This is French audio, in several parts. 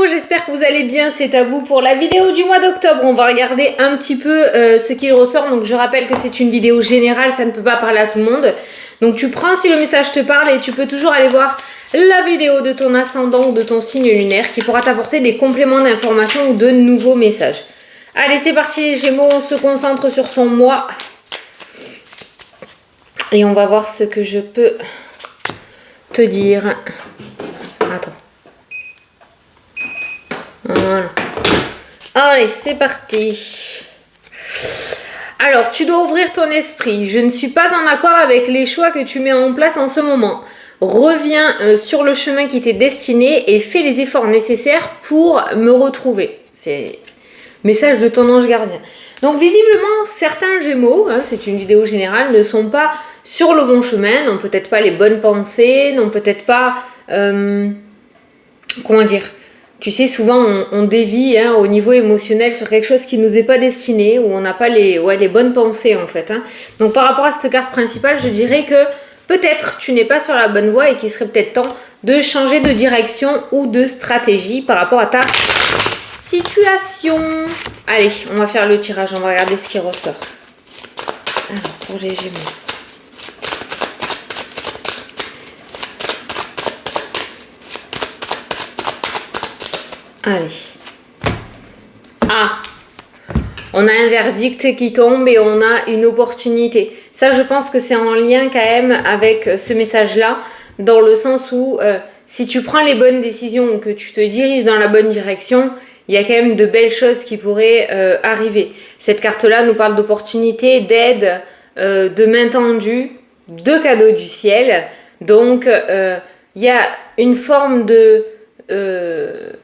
Gémeaux, j'espère que vous allez bien, c'est à vous pour la vidéo du mois d'octobre. On va regarder un petit peu ce qui ressort. Donc je rappelle que c'est une vidéo générale, ça ne peut pas parler à tout le monde. Donc tu prends si le message te parle et tu peux toujours aller voir la vidéo de ton ascendant ou de ton signe lunaire qui pourra t'apporter des compléments d'informations ou de nouveaux messages. Allez, c'est parti les Gémeaux, on se concentre sur son mois. Et on va voir ce que je peux te dire. Attends. Voilà. Allez, c'est parti. Alors, tu dois ouvrir ton esprit. Je ne suis pas en accord avec les choix que tu mets en place en ce moment. Reviens sur le chemin qui t'est destiné et fais les efforts nécessaires pour me retrouver. C'est message de ton ange gardien. Donc, visiblement, certains Gémeaux, hein, c'est une vidéo générale, ne sont pas sur le bon chemin, n'ont peut-être pas les bonnes pensées, n'ont peut-être pas... comment dire ? Tu sais, souvent, on dévie hein, au niveau émotionnel sur quelque chose qui ne nous est pas destiné, où on n'a pas les bonnes pensées, en fait. Hein. Donc, par rapport à cette carte principale, je dirais que peut-être tu n'es pas sur la bonne voie et qu'il serait peut-être temps de changer de direction ou de stratégie par rapport à ta situation. Allez, on va faire le tirage, on va regarder ce qui ressort. Alors, pour les Gémeaux. Allez. Ah, on a un verdict qui tombe et on a une opportunité. Ça, je pense que c'est en lien quand même avec ce message-là, dans le sens où si tu prends les bonnes décisions, que tu te diriges dans la bonne direction, il y a quand même de belles choses qui pourraient arriver. Cette carte-là nous parle d'opportunités, d'aide, de main tendue, de cadeaux du ciel. Donc, il y a une forme de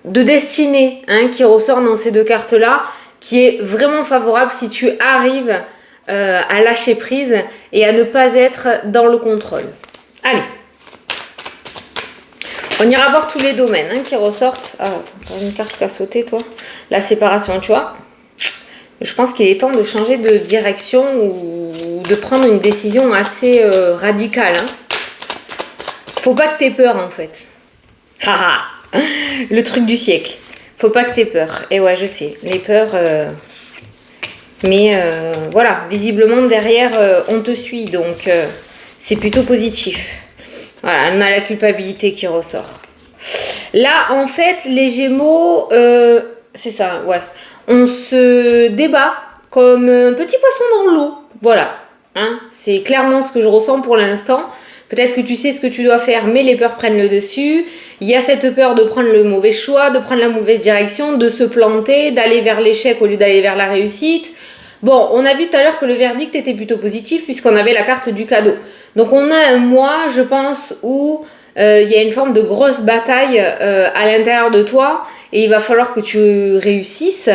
destinée hein, qui ressort dans ces deux cartes-là, qui est vraiment favorable si tu arrives à lâcher prise et à ne pas être dans le contrôle. Allez. On ira voir tous les domaines hein, qui ressortent. Ah, attends, t'as une carte qui a sauté, toi. La séparation, tu vois. Je pense qu'il est temps de changer de direction ou de prendre une décision assez radicale. Hein. Faut pas que t'aies peur, en fait. Haha. Le truc du siècle. Faut pas que t'aies peur. Et ouais, je sais. Les peurs... Mais voilà, visiblement, derrière, on te suit. Donc, c'est plutôt positif. Voilà, on a la culpabilité qui ressort. Là, en fait, les Gémeaux, c'est ça, ouais. On se débat comme un petit poisson dans l'eau. Voilà. Hein, c'est clairement ce que je ressens pour l'instant. Peut-être que tu sais ce que tu dois faire, mais les peurs prennent le dessus. Il y a cette peur de prendre le mauvais choix, de prendre la mauvaise direction, de se planter, d'aller vers l'échec au lieu d'aller vers la réussite. Bon, on a vu tout à l'heure que le verdict était plutôt positif puisqu'on avait la carte du cadeau. Donc on a un mois, je pense, où il y a une forme de grosse bataille à l'intérieur de toi et il va falloir que tu réussisses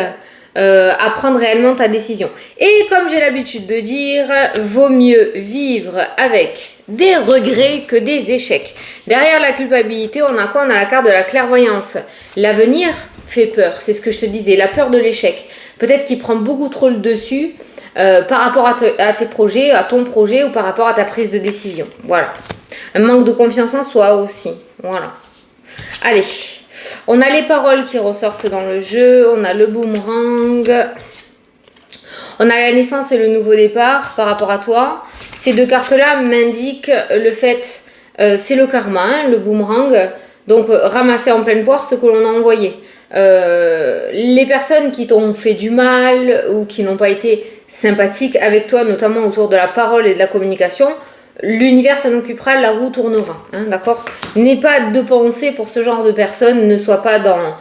à prendre réellement ta décision. Et comme j'ai l'habitude de dire, vaut mieux vivre avec des regrets que des échecs. Derrière la culpabilité, on a quoi? On a la carte de la clairvoyance. L'avenir fait peur, c'est ce que je te disais, la peur de l'échec. Peut-être qu'il prend beaucoup trop le dessus par rapport à tes projets, à ton projet ou par rapport à ta prise de décision. Voilà. Un manque de confiance en soi aussi. Voilà. Allez. On a les paroles qui ressortent dans le jeu, on a le boomerang, on a la naissance et le nouveau départ par rapport à toi. Ces deux cartes-là m'indiquent le fait, c'est le karma, hein, le boomerang, donc ramasser en pleine poire ce que l'on a envoyé. Les personnes qui t'ont fait du mal ou qui n'ont pas été sympathiques avec toi, notamment autour de la parole et de la communication, l'univers s'en occupera, la roue tournera, hein, d'accord? N'aie pas de pensée pour ce genre de personnes, ne sois pas dans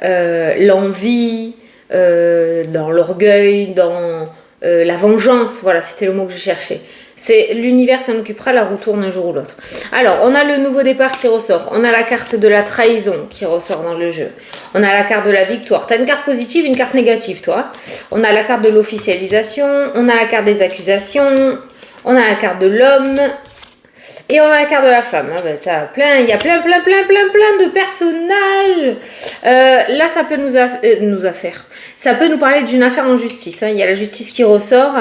l'envie, dans l'orgueil, dans la vengeance, voilà, c'était le mot que je cherchais. C'est l'univers s'en occupera, la roue tourne un jour ou l'autre. Alors, on a le nouveau départ qui ressort, on a la carte de la trahison qui ressort dans le jeu, on a la carte de la victoire. Tu as une carte positive, une carte négative, toi. On a la carte de l'officialisation, on a la carte des accusations, on a la carte de l'homme Et on a la carte de la femme. Ah ben, il y a plein de personnages. Là, ça peut ça peut nous parler d'une affaire en justice. Hein. Il y a la justice qui ressort.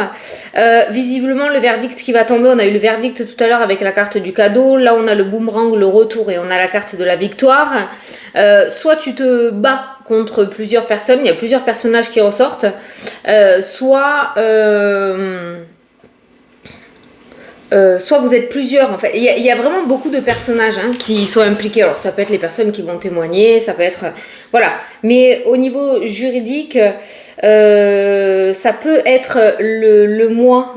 Visiblement, le verdict qui va tomber, on a eu le verdict tout à l'heure avec la carte du cadeau. Là, on a le boomerang, le retour, et on a la carte de la victoire. Soit tu te bats contre plusieurs personnes, il y a plusieurs personnages qui ressortent. Soit vous êtes plusieurs en fait. Il y a vraiment beaucoup de personnages qui sont impliqués. Alors ça peut être les personnes qui vont témoigner, ça peut être... Voilà. Mais au niveau juridique, ça peut être le mois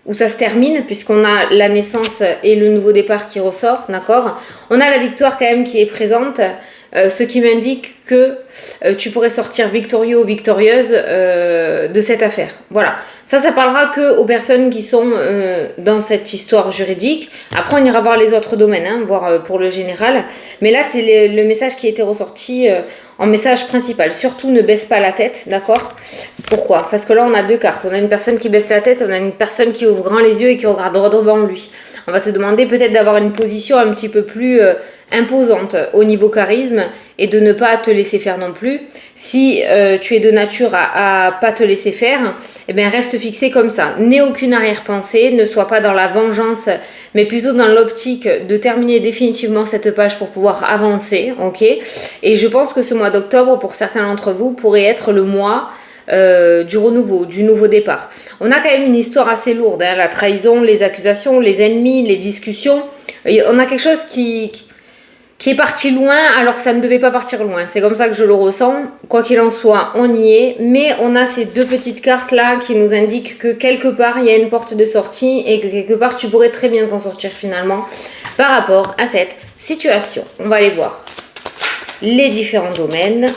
où ça se termine, puisqu'on a la naissance et le nouveau départ qui ressort, d'accord. On a la victoire quand même qui est présente, ce qui m'indique que tu pourrais sortir victorieux ou victorieuse de cette affaire. Voilà. Ça parlera que aux personnes qui sont dans cette histoire juridique. Après, on ira voir les autres domaines, voir pour le général. Mais là, c'est le message qui a été ressorti en message principal. Surtout, ne baisse pas la tête, d'accord? Pourquoi? Parce que là, on a deux cartes. On a une personne qui baisse la tête, on a une personne qui ouvre grand les yeux et qui regarde droit devant lui. On va te demander peut-être d'avoir une position un petit peu plus imposante au niveau charisme et de ne pas te laisser faire non plus. Si tu es de nature à pas te laisser faire, eh bien reste fixé comme ça. N'aie aucune arrière-pensée, ne sois pas dans la vengeance, mais plutôt dans l'optique de terminer définitivement cette page pour pouvoir avancer, ok? Et je pense que ce mois d'octobre, pour certains d'entre vous, pourrait être le mois du renouveau, du nouveau départ. On a quand même une histoire assez lourde, la trahison, les accusations, les ennemis, les discussions. Et on a quelque chose qui est parti loin alors que ça ne devait pas partir loin. C'est comme ça que je le ressens. Quoi qu'il en soit, on y est. Mais on a ces deux petites cartes là qui nous indiquent que quelque part, il y a une porte de sortie et que quelque part, tu pourrais très bien t'en sortir finalement par rapport à cette situation. On va aller voir les différents domaines.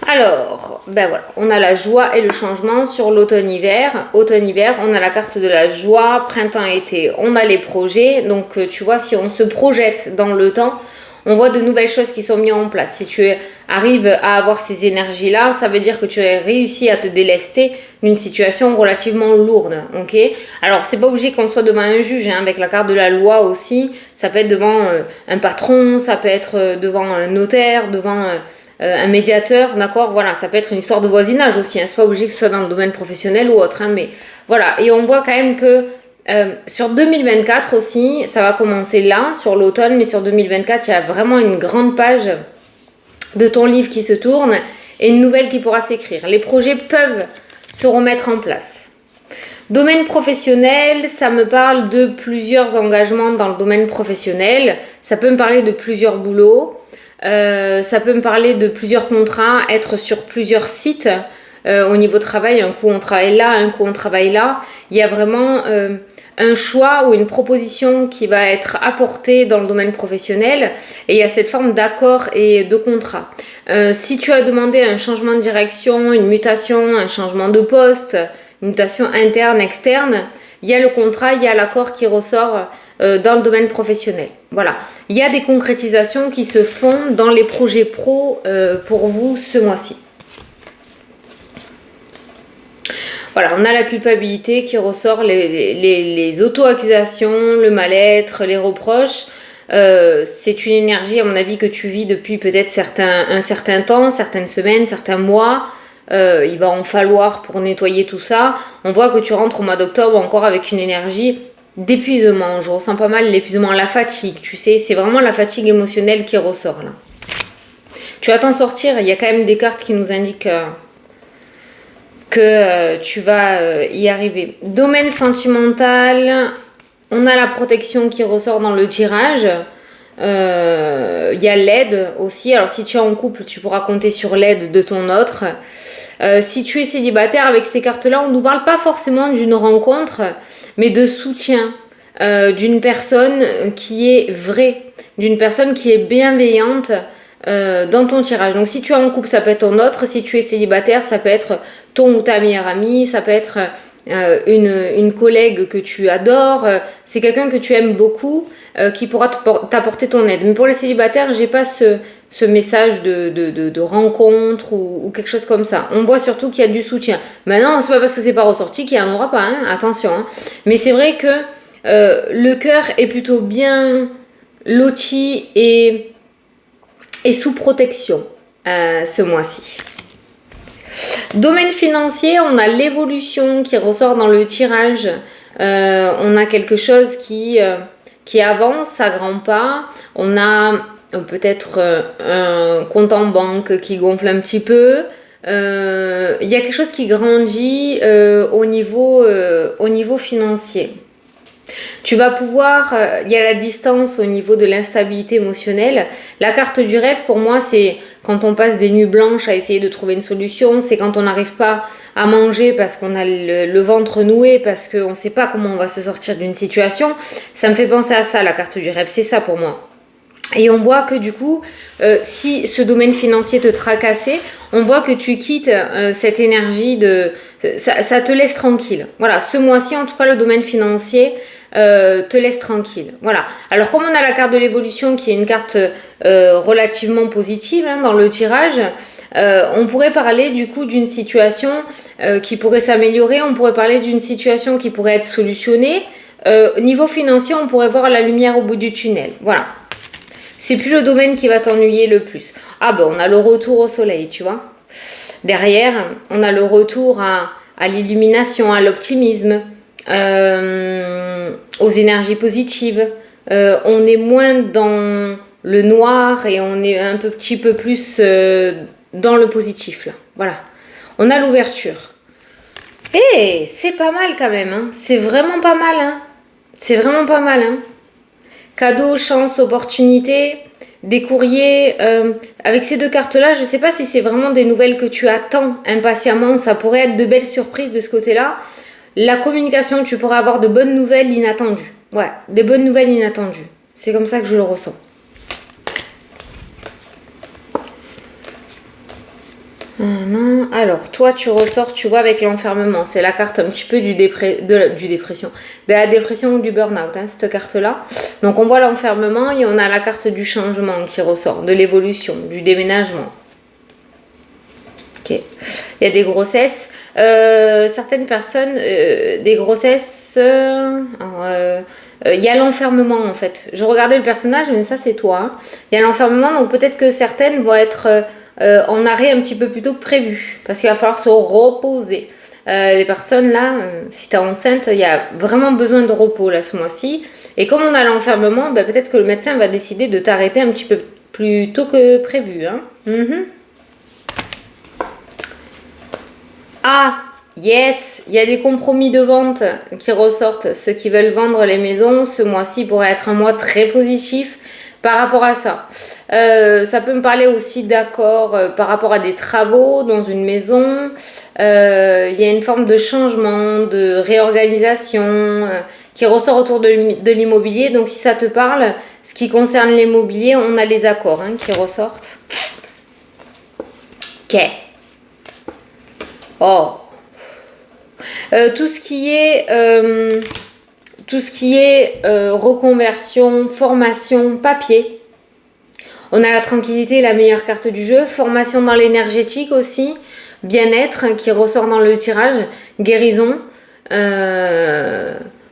Alors, ben voilà, on a la joie et le changement sur l'automne-hiver. Automne-hiver, on a la carte de la joie, printemps-été, on a les projets. Donc, tu vois, si on se projette dans le temps, on voit de nouvelles choses qui sont mises en place. Si tu arrives à avoir ces énergies-là, ça veut dire que tu as réussi à te délester d'une situation relativement lourde, ok? Alors, c'est pas obligé qu'on soit devant un juge, avec la carte de la loi aussi. Ça peut être devant un patron, ça peut être devant un notaire, devant... un médiateur, d'accord, voilà, ça peut être une histoire de voisinage aussi, c'est pas obligé que ce soit dans le domaine professionnel ou autre, mais voilà, et on voit quand même que sur 2024 aussi, ça va commencer là, sur l'automne, mais sur 2024, il y a vraiment une grande page de ton livre qui se tourne et une nouvelle qui pourra s'écrire. Les projets peuvent se remettre en place. Domaine professionnel, ça me parle de plusieurs engagements dans le domaine professionnel, ça peut me parler de plusieurs boulots. Ça peut me parler de plusieurs contrats, être sur plusieurs sites au niveau travail. Un coup on travaille là, un coup on travaille là. Il y a vraiment un choix ou une proposition qui va être apportée dans le domaine professionnel et il y a cette forme d'accord et de contrat. Si tu as demandé un changement de direction, une mutation, un changement de poste, une mutation interne, externe, il y a le contrat, il y a l'accord qui ressort dans le domaine professionnel. Voilà, il y a des concrétisations qui se font dans les projets pro pour vous ce mois-ci. Voilà, on a la culpabilité qui ressort, les auto-accusations, le mal-être, les reproches. C'est une énergie, à mon avis, que tu vis depuis peut-être un certain temps, certaines semaines, certains mois. Il va en falloir pour nettoyer tout ça. On voit que tu rentres au mois d'octobre encore avec une énergie d'épuisement. Je ressens pas mal l'épuisement, la fatigue, tu sais, c'est vraiment la fatigue émotionnelle qui ressort là. Tu vas t'en sortir, il y a quand même des cartes qui nous indiquent que tu vas y arriver. Domaine sentimental, on a la protection qui ressort dans le tirage. Il y a l'aide aussi. Alors si tu es en couple, tu pourras compter sur l'aide de ton autre. Si tu es célibataire, avec ces cartes-là, on ne nous parle pas forcément d'une rencontre, mais de soutien d'une personne qui est vraie, d'une personne qui est bienveillante dans ton tirage. Donc si tu es en couple, ça peut être ton autre. Si tu es célibataire, ça peut être ton ou ta meilleure amie, ça peut être une collègue que tu adores, c'est quelqu'un que tu aimes beaucoup, qui pourra t'apporter ton aide. Mais pour les célibataires, j'ai pas ce message de rencontre ou quelque chose comme ça. On voit surtout qu'il y a du soutien. Maintenant, c'est pas parce que c'est pas ressorti qu'il n'y en aura pas, hein, attention. Hein. Mais c'est vrai que le cœur est plutôt bien loti et sous protection ce mois-ci. Domaine financier, on a l'évolution qui ressort dans le tirage. On a quelque chose qui avance à grands pas. On a peut-être un compte en banque qui gonfle un petit peu. Il y a quelque chose qui grandit au niveau financier. Tu vas pouvoir, il y a la distance au niveau de l'instabilité émotionnelle. La carte du rêve, pour moi, c'est quand on passe des nuits blanches à essayer de trouver une solution. C'est quand on n'arrive pas à manger parce qu'on a le ventre noué, parce qu'on ne sait pas comment on va se sortir d'une situation. Ça me fait penser à ça, la carte du rêve. C'est ça pour moi. Et on voit que du coup, si ce domaine financier te tracassait, on voit que tu quittes cette énergie ça te laisse tranquille. Voilà, ce mois-ci, en tout cas, le domaine financier te laisse tranquille. Voilà. Alors, comme on a la carte de l'évolution, qui est une carte relativement positive dans le tirage, on pourrait parler du coup d'une situation qui pourrait s'améliorer, on pourrait parler d'une situation qui pourrait être solutionnée. Niveau financier, on pourrait voir la lumière au bout du tunnel. Voilà. C'est plus le domaine qui va t'ennuyer le plus. Ah ben, on a le retour au soleil, tu vois. Derrière, on a le retour à l'illumination, à l'optimisme, aux énergies positives. On est moins dans le noir et on est un petit peu plus dans le positif, là. Voilà. On a l'ouverture. Et c'est pas mal quand même, hein. C'est vraiment pas mal, hein. C'est vraiment pas mal, hein. Cadeau, chance, opportunité, des courriers. Avec ces deux cartes-là, je ne sais pas si c'est vraiment des nouvelles que tu attends impatiemment. Ça pourrait être de belles surprises de ce côté-là. La communication, tu pourras avoir de bonnes nouvelles inattendues. Ouais, des bonnes nouvelles inattendues. C'est comme ça que je le ressens. Alors, toi, tu ressors, tu vois, avec l'enfermement. C'est la carte un petit peu de la dépression ou du burn-out, hein, cette carte-là. Donc, on voit l'enfermement et on a la carte du changement qui ressort, de l'évolution, du déménagement. Ok. Il y a des grossesses. Certaines personnes, des grossesses... il y a l'enfermement en fait. Je regardais le personnage, mais ça c'est toi. Hein. Il y a l'enfermement, donc peut-être que certaines vont être en arrêt un petit peu plus tôt que prévu, parce qu'il va falloir se reposer. Les personnes là, si tu es enceinte, il y a vraiment besoin de repos là ce mois-ci. Et comme on a l'enfermement, ben, peut-être que le médecin va décider de t'arrêter un petit peu plus tôt que prévu. Hein. Ah, yes, il y a des compromis de vente qui ressortent. Ceux qui veulent vendre les maisons, ce mois-ci pourrait être un mois très positif par rapport à ça. Ça peut me parler aussi d'accords par rapport à des travaux dans une maison. Il y a une forme de changement, de réorganisation qui ressort autour de l'immobilier. Donc si ça te parle, ce qui concerne l'immobilier, on a les accords qui ressortent. Ok. Oh. Tout ce qui est reconversion, formation, papier. On a la tranquillité, la meilleure carte du jeu. Formation dans l'énergétique aussi. Bien-être qui ressort dans le tirage. Guérison.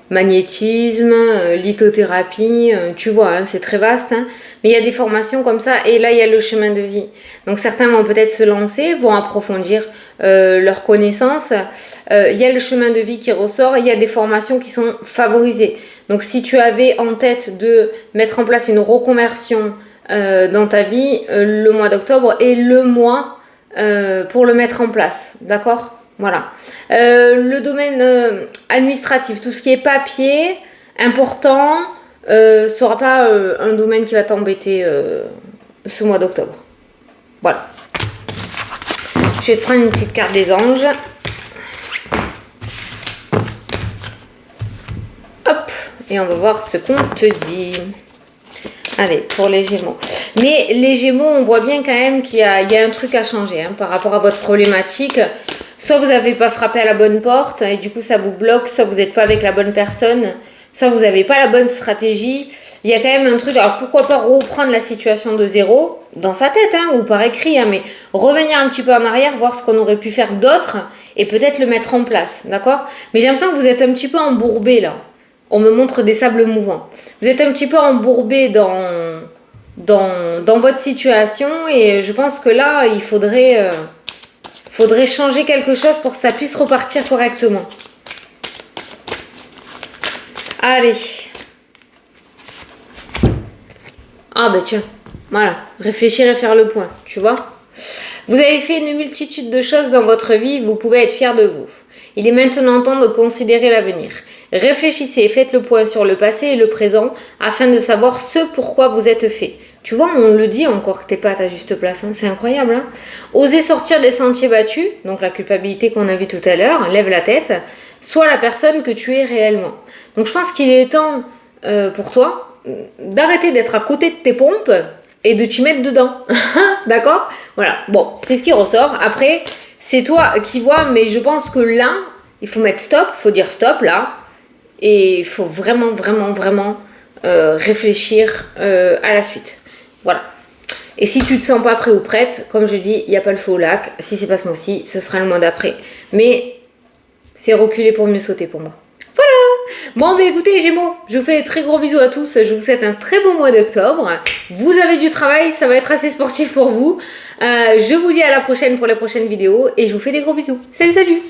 Magnétisme, lithothérapie, tu vois, hein, c'est très vaste. Hein, mais il y a des formations comme ça et là, il y a le chemin de vie. Donc certains vont peut-être se lancer, vont approfondir leurs connaissances. Il y a le chemin de vie qui ressort, il y a des formations qui sont favorisées. Donc si tu avais en tête de mettre en place une reconversion dans ta vie, le mois d'octobre est le mois pour le mettre en place, d'accord ? Voilà. Le domaine administratif, tout ce qui est papier, important, sera pas un domaine qui va t'embêter ce mois d'octobre. Voilà. Je vais te prendre une petite carte des anges. Hop. Et on va voir ce qu'on te dit. Allez, pour les Gémeaux. Mais les Gémeaux, on voit bien quand même qu'il y a un truc à changer par rapport à votre problématique. soit vous n'avez pas frappé à la bonne porte et du coup ça vous bloque, soit vous n'êtes pas avec la bonne personne, soit vous n'avez pas la bonne stratégie. Il y a quand même un truc, alors pourquoi pas reprendre la situation de zéro, dans sa tête, hein, ou par écrit, hein, mais revenir un petit peu en arrière, voir ce qu'on aurait pu faire d'autre, et peut-être le mettre en place, d'accord? Mais j'ai l'impression que vous êtes un petit peu embourbé là. On me montre des sables mouvants. Vous êtes un petit peu embourbé dans votre situation, et je pense que là, il faudrait changer quelque chose pour que ça puisse repartir correctement. Allez. Ah bah tiens, voilà, réfléchir et faire le point, tu vois. Vous avez fait une multitude de choses dans votre vie, vous pouvez être fier de vous. Il est maintenant temps de considérer l'avenir. Réfléchissez, faites le point sur le passé et le présent afin de savoir ce pourquoi vous êtes fait. Tu vois, on le dit encore que t'es pas à ta juste place, hein, c'est incroyable. Hein. Osez sortir des sentiers battus, donc la culpabilité qu'on a vue tout à l'heure, lève la tête, sois la personne que tu es réellement. Donc je pense qu'il est temps pour toi d'arrêter d'être à côté de tes pompes et de t'y mettre dedans. D'accord? Voilà. Bon, c'est ce qui ressort. Après, c'est toi qui vois, mais je pense que là, il faut mettre stop, il faut dire stop là. Et il faut vraiment, vraiment, vraiment réfléchir à la suite. Voilà. Et si tu te sens pas prêt ou prête, comme je dis, il n'y a pas le feu au lac. Si c'est pas ce mois-ci, ce sera le mois d'après. Mais c'est reculer pour mieux sauter pour moi. Bon, bah écoutez les Gémeaux, je vous fais de très gros bisous à tous. Je vous souhaite un très bon mois d'octobre. Vous avez du travail, ça va être assez sportif pour vous. Je vous dis à la prochaine pour les prochaines vidéos et je vous fais des gros bisous. Salut, salut!